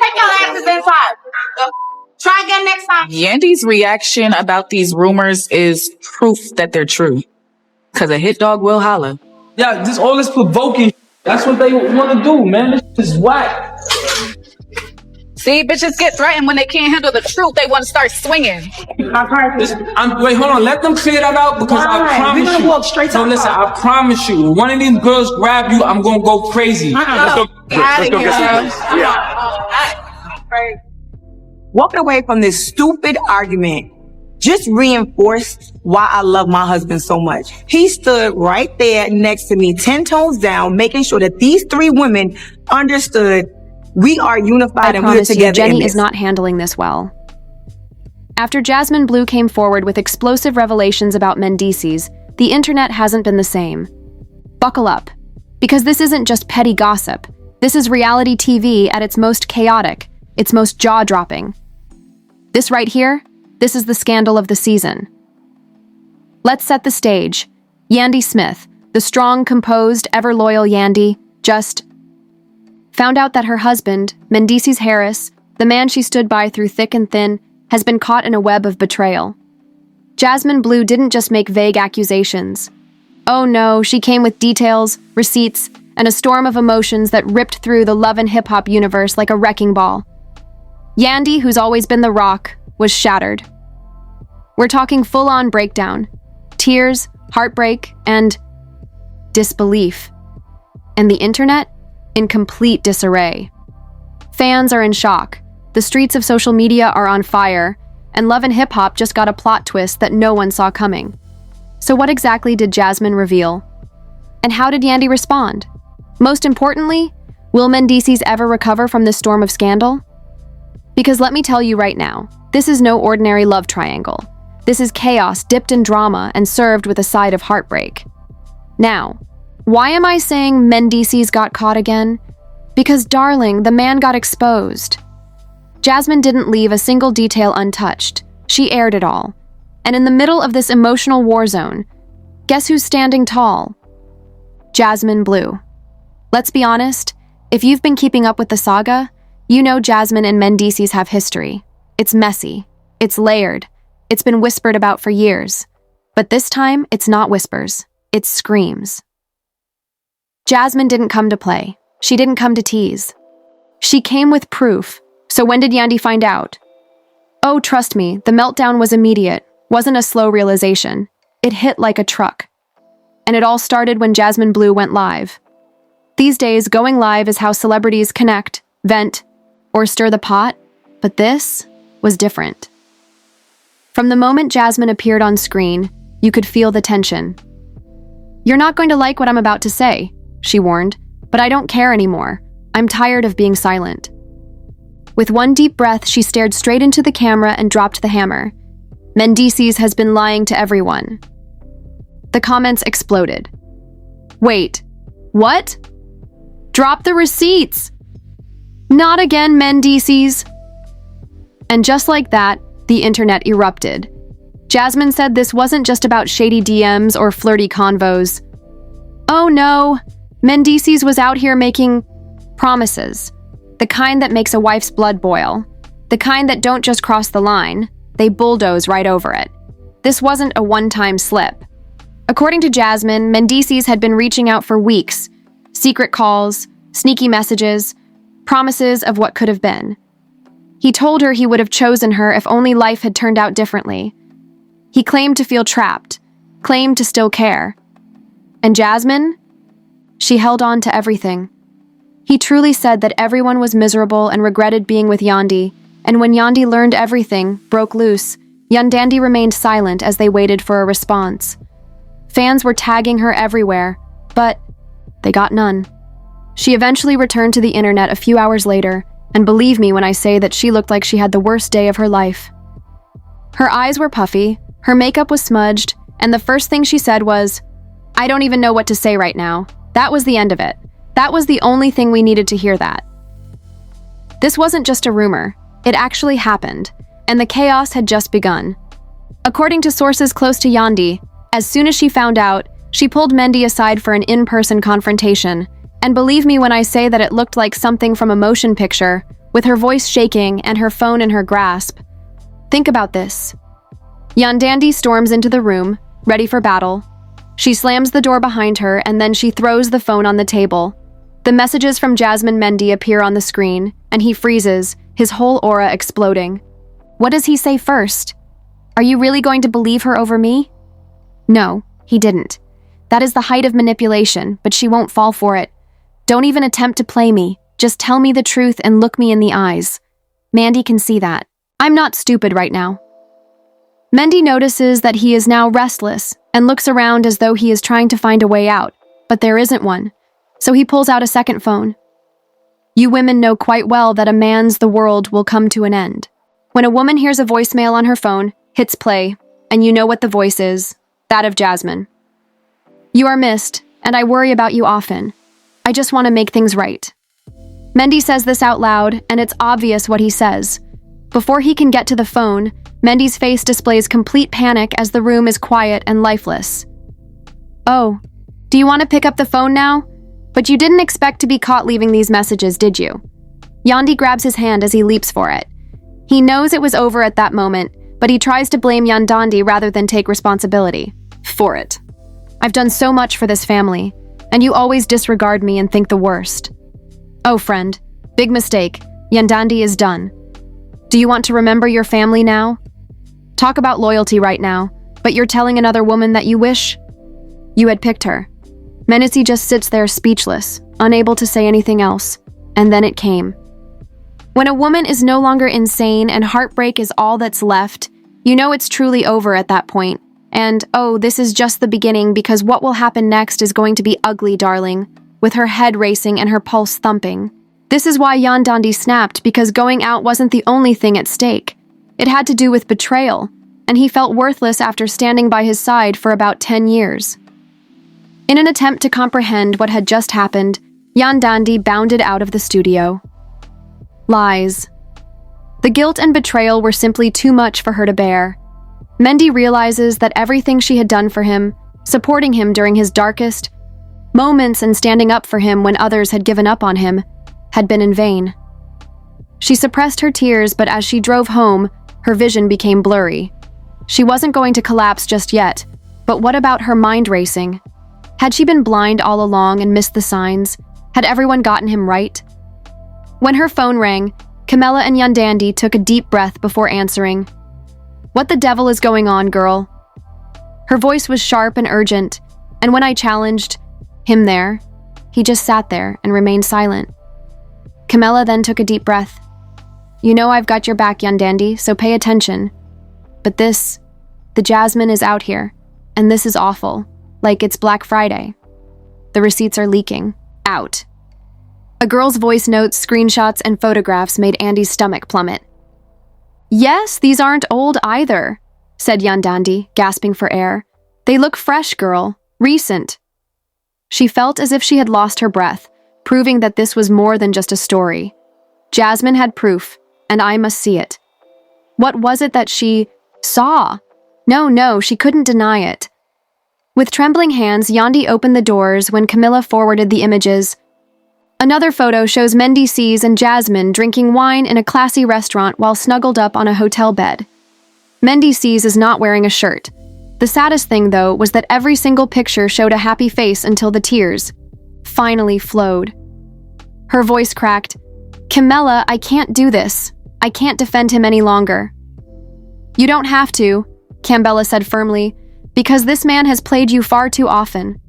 Take your asses inside. Try again next time. Yandy's reaction about these rumors is proof that they're true. Cause a hit dog will holler. Yeah, just all this provoking. That's what they want to do, man. This is whack. See, bitches get threatened when they can't handle the truth. They want to start swinging. Wait, hold on. Let them clear that out because I promise We're gonna walk straight to No, listen, I promise you. When one of these girls grab you, I'm gonna go crazy. Let's go get some. Yeah. Walking away from this stupid argument just reinforced why I love my husband so much. He stood right there next to me, 10 toes down, making sure that these three women understood we are unified and we're together. Jenny is not handling this well. After Jasmine Bleu came forward with explosive revelations about Mendeecees, the internet hasn't been the same. Buckle up, because this isn't just petty gossip. This is reality TV at its most chaotic, its most jaw-dropping. This right here, this is the scandal of the season. Let's set the stage. Yandy Smith, the strong, composed, ever-loyal Yandy, just found out that her husband, Mendeecees Harris, the man she stood by through thick and thin, has been caught in a web of betrayal. Jasmine Bleu didn't just make vague accusations. Oh no, she came with details, receipts, and a storm of emotions that ripped through the love and hip-hop universe like a wrecking ball. Yandy, who's always been the rock, was shattered. We're talking full-on breakdown. Tears, heartbreak, and disbelief. And the internet? In complete disarray. Fans are in shock. The streets of social media are on fire, and Love and Hip Hop just got a plot twist that no one saw coming. So what exactly did Jasmine reveal? And how did Yandy respond? Most importantly, will Mendeecees ever recover from this storm of scandal? Because let me tell you right now, this is no ordinary love triangle. This is chaos dipped in drama and served with a side of heartbreak. Now, why am I saying Mendeecees got caught again? Because, darling, the man got exposed. Jasmine didn't leave a single detail untouched. She aired it all. And in the middle of this emotional war zone, guess who's standing tall? Jasmine Bleu. Let's be honest, if you've been keeping up with the saga, you know Jasmine and Mendeecees have history. It's messy. It's layered. It's been whispered about for years. But this time, it's not whispers. It's screams. Jasmine didn't come to play. She didn't come to tease. She came with proof. So when did Yandy find out? Oh, trust me, the meltdown was immediate. Wasn't a slow realization. It hit like a truck. And it all started when Jasmine Bleu went live. These days, going live is how celebrities connect, vent, or stir the pot. But this was different. From the moment Jasmine appeared on screen, you could feel the tension. You're not going to like what I'm about to say, she warned, but I don't care anymore. I'm tired of being silent. With one deep breath, she stared straight into the camera and dropped the hammer. Mendeecees has been lying to everyone. The comments exploded. Wait, what? Drop the receipts! Not again, Mendeecees! And just like that, the internet erupted. Jasmine said this wasn't just about shady DMs or flirty convos. Oh no, Mendeecees was out here making promises. The kind that makes a wife's blood boil. The kind that don't just cross the line, they bulldoze right over it. This wasn't a one-time slip. According to Jasmine, Mendeecees had been reaching out for weeks. Secret calls, sneaky messages, promises of what could have been. He told her he would have chosen her if only life had turned out differently. He claimed to feel trapped, claimed to still care. And Jasmine? She held on to everything. He truly said that everyone was miserable and regretted being with Yandy, and when Yandy learned everything, broke loose, Yandandy remained silent as they waited for a response. Fans were tagging her everywhere, but they got none. She eventually returned to the internet a few hours later, and believe me when I say that she looked like she had the worst day of her life. Her eyes were puffy, her makeup was smudged, and the first thing she said was, "I don't even know what to say right now." That was the end of it. That was the only thing we needed to hear that. This wasn't just a rumor. It actually happened, and the chaos had just begun. According to sources close to Yandy, as soon as she found out, she pulled Mendy aside for an in-person confrontation, and believe me when I say that it looked like something from a motion picture with her voice shaking and her phone in her grasp. Think about this. Yandy storms into the room, ready for battle. She slams the door behind her and then she throws the phone on the table. The messages from Jasmine Mendy appear on the screen, and he freezes, his whole aura exploding. What does he say first? Are you really going to believe her over me? No, he didn't. That is the height of manipulation, but she won't fall for it. Don't even attempt to play me. Just tell me the truth and look me in the eyes. Mandy can see that. I'm not stupid right now. Mendy notices that he is now restless and looks around as though he is trying to find a way out, but there isn't one. So he pulls out a second phone. You women know quite well that a man's the world will come to an end. When a woman hears a voicemail on her phone, hits play, and you know what the voice is, that of Jasmine. You are missed, and I worry about you often. I just want to make things right. Mendy says this out loud, and it's obvious what he says. Before he can get to the phone, Mendy's face displays complete panic as the room is quiet and lifeless. Oh, do you want to pick up the phone now? But you didn't expect to be caught leaving these messages, did you? Yandy grabs his hand as he leaps for it. He knows it was over at that moment, but he tries to blame Yandy rather than take responsibility for it. I've done so much for this family, and you always disregard me and think the worst. Oh, friend, big mistake. Yandy is done. Do you want to remember your family now? Talk about loyalty right now, but you're telling another woman that you wish you had picked her. Mendeecees just sits there speechless, unable to say anything else, and then it came. When a woman is no longer insane and heartbreak is all that's left, you know it's truly over at that point. And, oh, this is just the beginning because what will happen next is going to be ugly, darling, with her head racing and her pulse thumping. This is why Yandy snapped, because going out wasn't the only thing at stake. It had to do with betrayal, and he felt worthless after standing by his side for about 10 years. In an attempt to comprehend what had just happened, Yandy bounded out of the studio. Lies. The guilt and betrayal were simply too much for her to bear. Mendy realizes that everything she had done for him, supporting him during his darkest moments and standing up for him when others had given up on him, had been in vain. She suppressed her tears, but as she drove home, her vision became blurry. She wasn't going to collapse just yet, but what about her mind racing? Had she been blind all along and missed the signs? Had everyone gotten him right? When her phone rang, Camilla and Yandy took a deep breath before answering. What the devil is going on, girl? Her voice was sharp and urgent, and when I challenged him there, he just sat there and remained silent. Camilla then took a deep breath. You know I've got your back, Yandy, so pay attention. But the Jasmine is out here, and this is awful. Like it's Black Friday. The receipts are leaking. Out. A girl's voice notes, screenshots, and photographs made Andy's stomach plummet. Yes, these aren't old either, said Yandy, gasping for air. They look fresh, girl. Recent. She felt as if she had lost her breath, proving that this was more than just a story. Jasmine had proof, and I must see it. What was it that she saw? No, she couldn't deny it. With trembling hands, Yandy opened the doors when Camilla forwarded the images. Another photo shows Mendeecees and Jasmine drinking wine in a classy restaurant while snuggled up on a hotel bed. Mendeecees is not wearing a shirt. The saddest thing, though, was that every single picture showed a happy face until the tears finally flowed. Her voice cracked. Camilla, I can't do this. I can't defend him any longer. You don't have to, Cambella said firmly, because this man has played you far too often.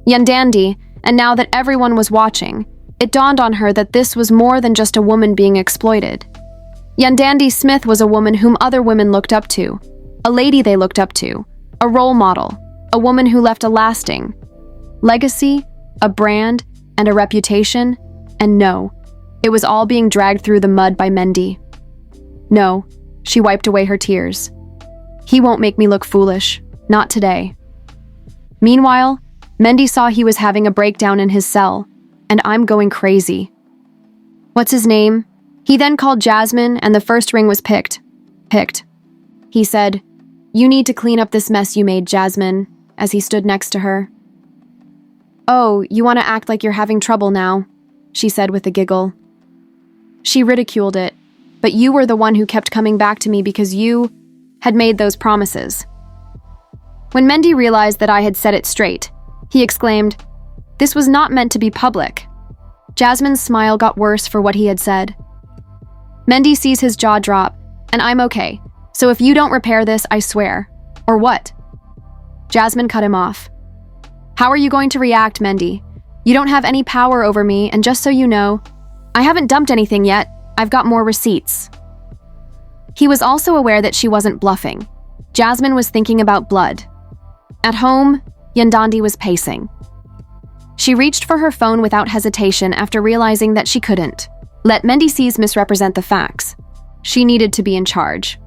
Yandy, and now that everyone was watching, it dawned on her that this was more than just a woman being exploited. Yandy Smith was a woman whom other women looked up to, a lady they looked up to, a role model, a woman who left a lasting legacy, a brand, and a reputation, and no, it was all being dragged through the mud by Mendy. No, she wiped away her tears. He won't make me look foolish. Not today. Meanwhile, Mendy saw he was having a breakdown in his cell, and I'm going crazy. What's his name? He then called Jasmine, and the first ring was picked. He said, You need to clean up this mess you made, Jasmine, as he stood next to her. Oh, you want to act like you're having trouble now, she said with a giggle. She ridiculed it, but you were the one who kept coming back to me because you had made those promises. When Mendy realized that I had set it straight, he exclaimed, "This was not meant to be public." Jasmine's smile got worse for what he had said. Mendy sees his jaw drop, and I'm okay, so if you don't repair this, I swear. Or what? Jasmine cut him off. How are you going to react, Mendy? You don't have any power over me, and just so you know, I haven't dumped anything yet. I've got more receipts. He was also aware that she wasn't bluffing. Jasmine was thinking about blood. At home, Yandy was pacing. She reached for her phone without hesitation after realizing that she couldn't let Mendeecees misrepresent the facts. She needed to be in charge.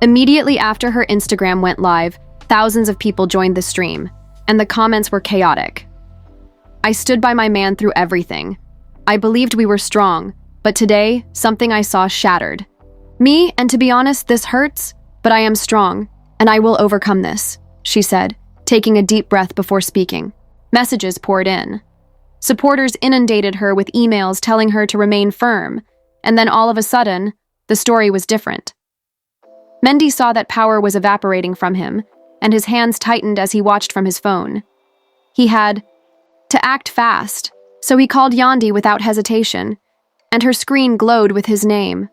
Immediately after her Instagram went live, thousands of people joined the stream, and the comments were chaotic. I stood by my man through everything. I believed we were strong, but today, something I saw shattered. Me, and to be honest, this hurts, but I am strong, and I will overcome this, she said, taking a deep breath before speaking. Messages poured in. Supporters inundated her with emails telling her to remain firm, and then all of a sudden, the story was different. Mendy saw that power was evaporating from him, and his hands tightened as he watched from his phone. He had to act fast, so he called Yandy without hesitation, and her screen glowed with his name.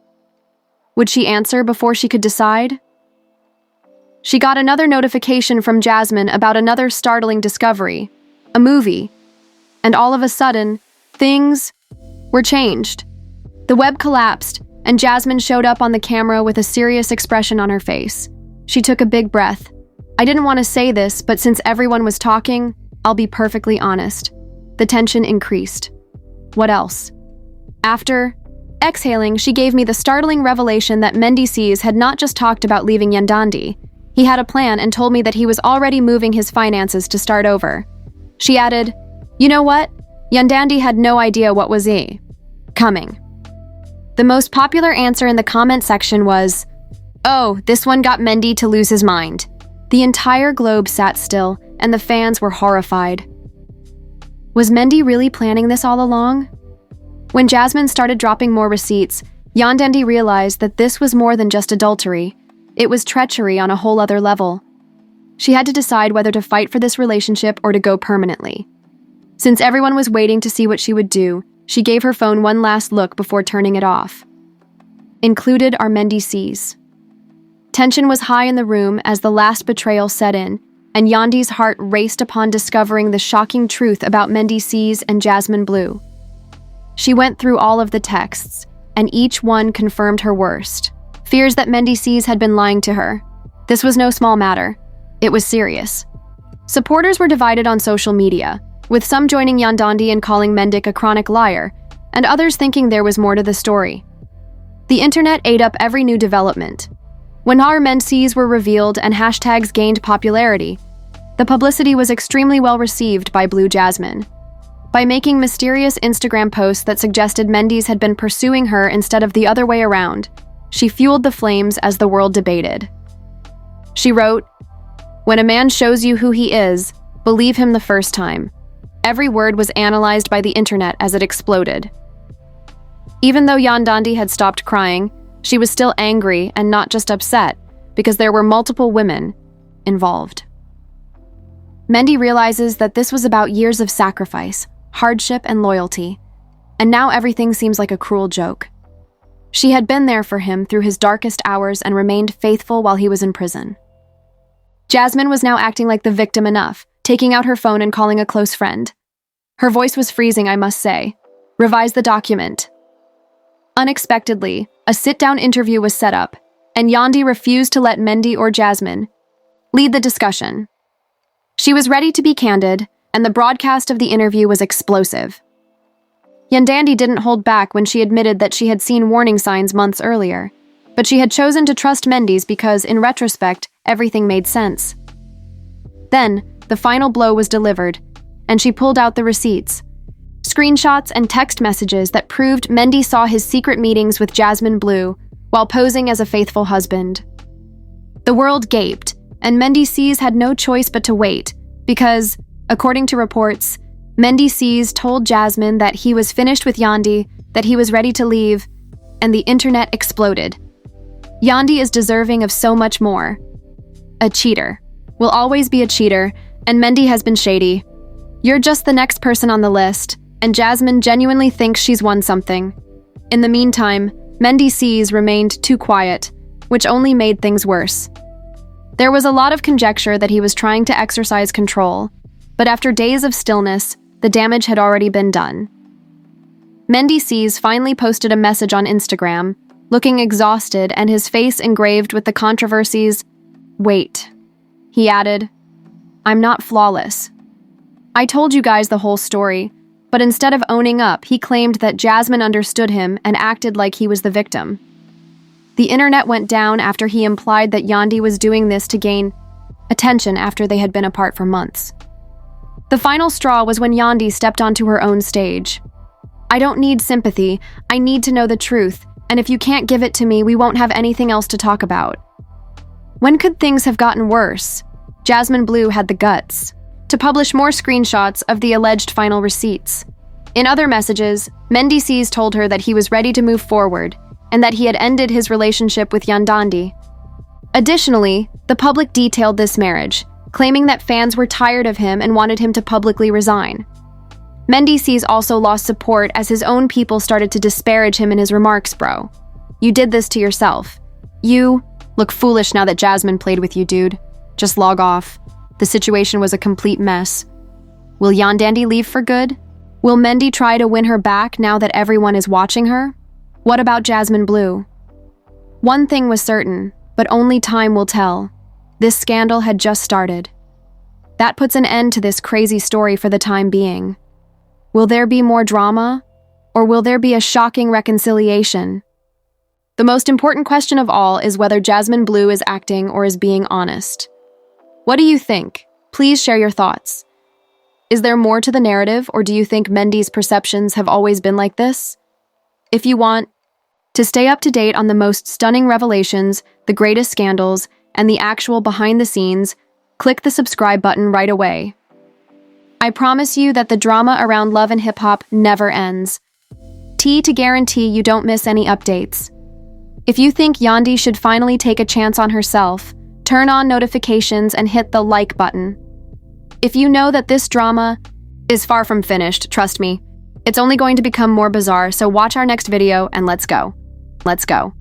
Would she answer before she could decide? She got another notification from Jasmine about another startling discovery, a movie, and all of a sudden, things were changed. The web collapsed, and Jasmine showed up on the camera with a serious expression on her face. She took a big breath. I didn't want to say this, but since everyone was talking, I'll be perfectly honest. The tension increased. What else? After exhaling, she gave me the startling revelation that Mendeecees had not just talked about leaving Yandy. He had a plan and told me that he was already moving his finances to start over. She added, "You know what? Yandy had no idea what was coming." The most popular answer in the comment section was, "Oh, this one got Mendy to lose his mind." The entire globe sat still, and the fans were horrified. Was Mendy really planning this all along? When Jasmine started dropping more receipts, Yandy realized that this was more than just adultery. It was treachery on a whole other level. She had to decide whether to fight for this relationship or to go permanently. Since everyone was waiting to see what she would do, she gave her phone one last look before turning it off. Included are Mendeecees. Tension was high in the room as the last betrayal set in, and Yandy's heart raced upon discovering the shocking truth about Mendeecees and Jasmine Bleu. She went through all of the texts, and each one confirmed her worst. Fears that Mendeecees had been lying to her. This was no small matter. It was serious. Supporters were divided on social media, with some joining Yandy and calling Mendic a chronic liar, and others thinking there was more to the story. The internet ate up every new development. When our Mendeecees were revealed and hashtags gained popularity, the publicity was extremely well received by Blue Jasmine. By making mysterious Instagram posts that suggested Mendeecees had been pursuing her instead of the other way around, she fueled the flames as the world debated. She wrote, "When a man shows you who he is, believe him the first time." Every word was analyzed by the internet as it exploded. Even though Yandy had stopped crying, she was still angry and not just upset, because there were multiple women involved. Mendy realizes that this was about years of sacrifice, hardship, and loyalty, and now everything seems like a cruel joke. She had been there for him through his darkest hours and remained faithful while he was in prison. Jasmine was now acting like the victim enough, taking out her phone and calling a close friend. Her voice was freezing, I must say. Revise the document. Unexpectedly, a sit-down interview was set up, and Yandy refused to let Mendy or Jasmine lead the discussion. She was ready to be candid, and the broadcast of the interview was explosive. Yandy didn't hold back when she admitted that she had seen warning signs months earlier, but she had chosen to trust Mendeecees because, in retrospect, everything made sense. Then, the final blow was delivered, and she pulled out the receipts. Screenshots and text messages that proved Mendy saw his secret meetings with Jasmine Bleu while posing as a faithful husband. The world gaped, and Mendeecees had no choice but to wait, because, according to reports, Mendeecees told Jasmine that he was finished with Yandy, that he was ready to leave, and the internet exploded. Yandy is deserving of so much more. A cheater. Will always be a cheater, and Mendy has been shady. You're just the next person on the list, and Jasmine genuinely thinks she's won something. In the meantime, Mendeecees remained too quiet, which only made things worse. There was a lot of conjecture that he was trying to exercise control, but after days of stillness, the damage had already been done. Mendeecees finally posted a message on Instagram, looking exhausted and his face engraved with the controversies. Wait. He added, "I'm not flawless. I told you guys the whole story, but instead of owning up, he claimed that Jasmine understood him and acted like he was the victim. The internet went down after he implied that Yandy was doing this to gain attention after they had been apart for months. The final straw was when Yandy stepped onto her own stage. I don't need sympathy, I need to know the truth, and if you can't give it to me, we won't have anything else to talk about." When could things have gotten worse? Jasmine Bleu had the guts to publish more screenshots of the alleged final receipts. In other messages, Mendeecees told her that he was ready to move forward and that he had ended his relationship with Yandy. Additionally, the public detailed this marriage, claiming that fans were tired of him and wanted him to publicly resign. Mendeecees also lost support as his own people started to disparage him in his remarks, bro. You did this to yourself. You look foolish now that Jasmine played with you, dude. Just log off. The situation was a complete mess. Will Yandy leave for good? Will Mendy try to win her back now that everyone is watching her? What about Jasmine Bleu? One thing was certain, but only time will tell. This scandal had just started. That puts an end to this crazy story for the time being. Will there be more drama? Or will there be a shocking reconciliation? The most important question of all is whether Jasmine Bleu is acting or is being honest. What do you think? Please share your thoughts. Is there more to the narrative, or do you think Mendy's perceptions have always been like this? If you want to stay up to date on the most stunning revelations, the greatest scandals, and the actual behind the scenes, click the subscribe button right away. I promise you that the drama around love and hip-hop never ends. T to guarantee you don't miss any updates. If you think Yandy should finally take a chance on herself, turn on notifications and hit the like button. If you know that this drama is far from finished, trust me, it's only going to become more bizarre, so watch our next video and let's go. Let's go.